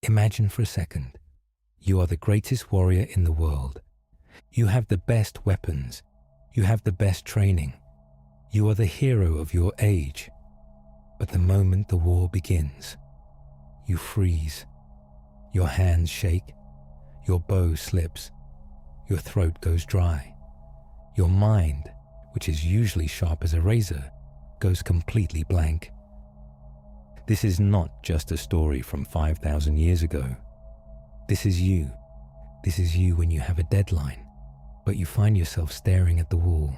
Imagine for a second, you are the greatest warrior in the world. You have the best weapons. You have the best training. You are the hero of your age. But the moment the war begins, you freeze. Your hands shake. Your bow slips. Your throat goes dry. Your mind, which is usually sharp as a razor, goes completely blank. This is not just a story from 5,000 years ago. This is you. This is you when you have a deadline, but you find yourself staring at the wall.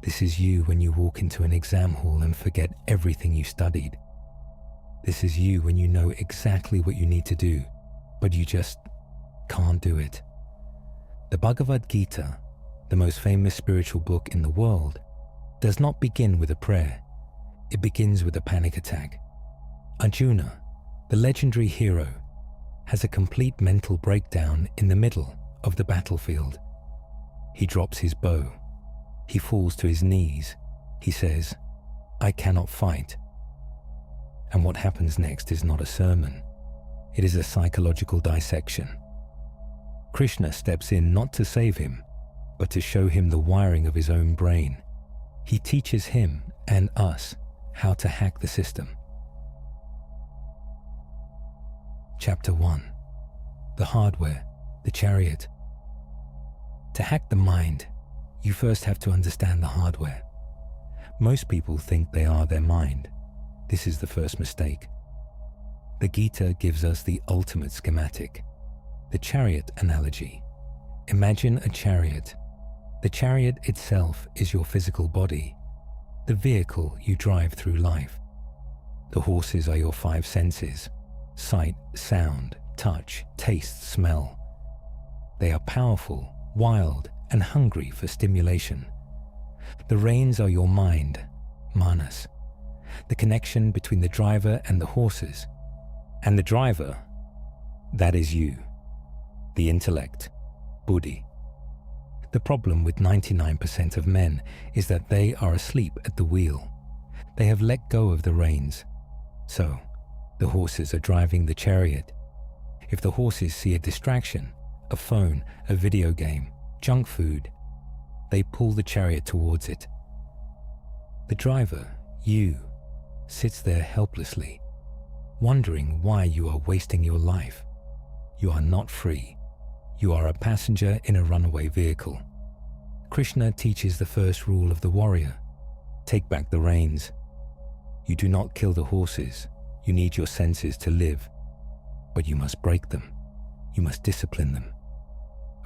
This is you when you walk into an exam hall and forget everything you studied. This is you when you know exactly what you need to do, but you just can't do it. The Bhagavad Gita, the most famous spiritual book in the world, does not begin with a prayer. It begins with a panic attack. Arjuna, the legendary hero, has a complete mental breakdown in the middle of the battlefield. He drops his bow. He falls to his knees. He says, "I cannot fight." And what happens next is not a sermon. It is a psychological dissection. Krishna steps in not to save him, but to show him the wiring of his own brain. He teaches him and us how to hack the system. Chapter 1. The hardware, the chariot. To hack the mind, you first have to understand the hardware. Most people think they are their mind. This is the first mistake. The Gita gives us the ultimate schematic, the chariot analogy. Imagine a chariot. The chariot itself is your physical body, the vehicle you drive through life. The horses are your five senses: sight, sound, touch, taste, smell. They are powerful, wild, and hungry for stimulation. The reins are your mind, manas, the connection between the driver and the horses. And the driver, that is you, the intellect, buddhi. The problem with 99% of men is that they are asleep at the wheel. They have let go of the reins. So, the horses are driving the chariot. If the horses see a distraction, a phone, a video game, junk food, they pull the chariot towards it. The driver, you, sits there helplessly, wondering why you are wasting your life. You are not free. You are a passenger in a runaway vehicle. Krishna teaches the first rule of the warrior: take back the reins. You do not kill the horses. You need your senses to live, but you must break them. You must discipline them.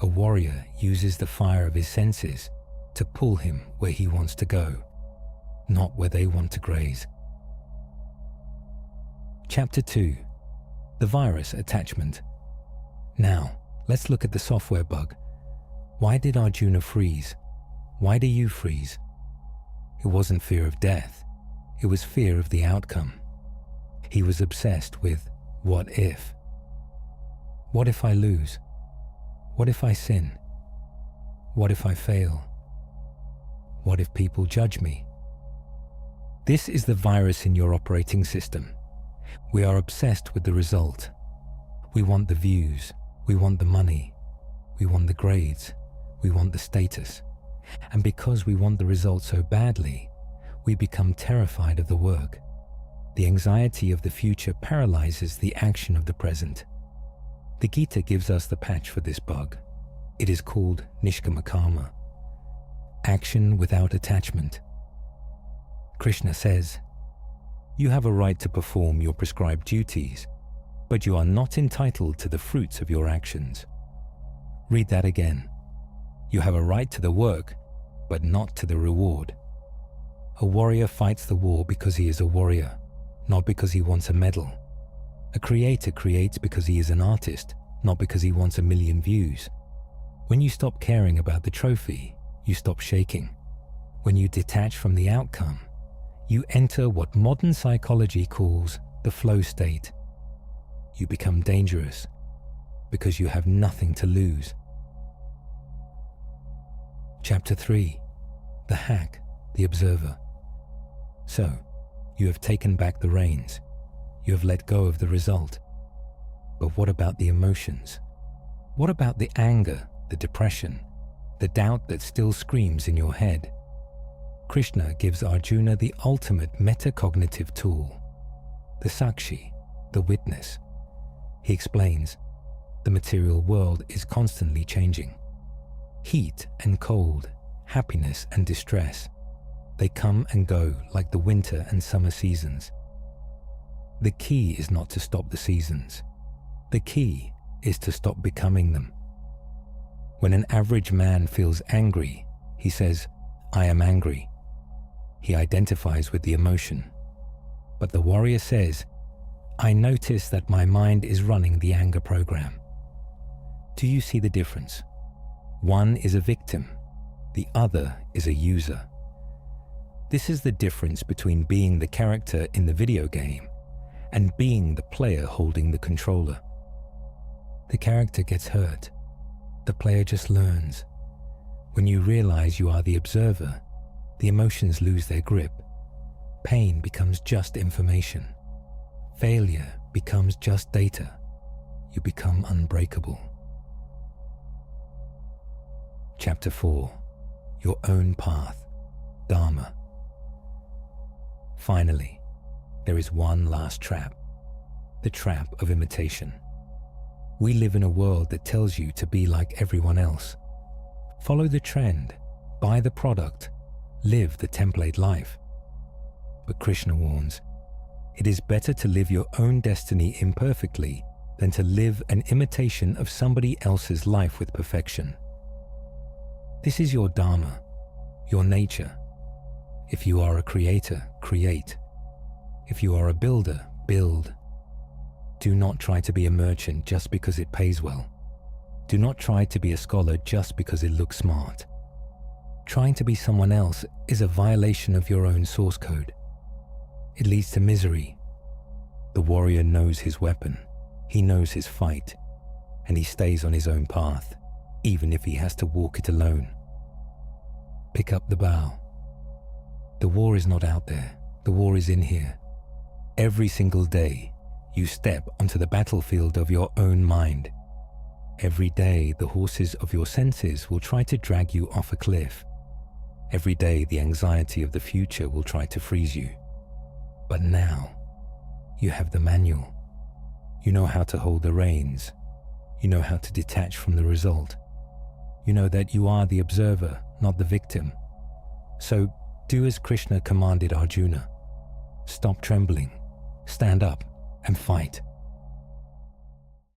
A warrior uses the fire of his senses to pull him where he wants to go, not where they want to graze. Chapter 2. The virus attachment. Now, let's look at the software bug. Why did Arjuna freeze? Why do you freeze? It wasn't fear of death. It was fear of the outcome. He was obsessed with what if. What if I lose? What if I sin? What if I fail? What if people judge me? This is the virus in your operating system. We are obsessed with the result. We want the views. We want the money. We want the grades. We want the status. And because we want the result so badly, we become terrified of the work. The anxiety of the future paralyzes the action of the present. The Gita gives us the patch for this bug. It is called Nishkama Karma, action without attachment. Krishna says, you have a right to perform your prescribed duties, but you are not entitled to the fruits of your actions. Read that again. You have a right to the work, but not to the reward. A warrior fights the war because he is a warrior, not because he wants a medal. A creator creates because he is an artist, not because he wants 1,000,000 views. When you stop caring about the trophy, you stop shaking. When you detach from the outcome, you enter what modern psychology calls the flow state. You become dangerous because you have nothing to lose. Chapter 3. The hack, the observer. So, you have taken back the reins. You have let go of the result. But what about the emotions? What about the anger, the depression, the doubt that still screams in your head? Krishna gives Arjuna the ultimate metacognitive tool, the Sakshi, the witness. He explains, the material world is constantly changing. Heat and cold, happiness and distress, they come and go like the winter and summer seasons. The key is not to stop the seasons. The key is to stop becoming them. When an average man feels angry, he says, "I am angry." He identifies with the emotion. But the warrior says, "I notice that my mind is running the anger program." Do you see the difference? One is a victim, the other is a user. This is the difference between being the character in the video game and being the player holding the controller. The character gets hurt. The player just learns. When you realize you are the observer, the emotions lose their grip. Pain becomes just information. Failure becomes just data. You become unbreakable. Chapter 4. Your own path. Dharma. Finally, there is one last trap. The trap of imitation. We live in a world that tells you to be like everyone else. Follow the trend, buy the product, live the template life. But Krishna warns, it is better to live your own destiny imperfectly than to live an imitation of somebody else's life with perfection. This is your dharma, your nature. If you are a creator, create. If you are a builder, build. Do not try to be a merchant just because it pays well. Do not try to be a scholar just because it looks smart. Trying to be someone else is a violation of your own source code. It leads to misery. The warrior knows his weapon, he knows his fight, and he stays on his own path, even if he has to walk it alone. Pick up the bow. The war is not out there, the war is in here. Every single day, you step onto the battlefield of your own mind. Every day, the horses of your senses will try to drag you off a cliff. Every day, the anxiety of the future will try to freeze you. But now, you have the manual. You know how to hold the reins. You know how to detach from the result. You know that you are the observer, not the victim. So do as Krishna commanded Arjuna. Stop trembling, stand up, and fight.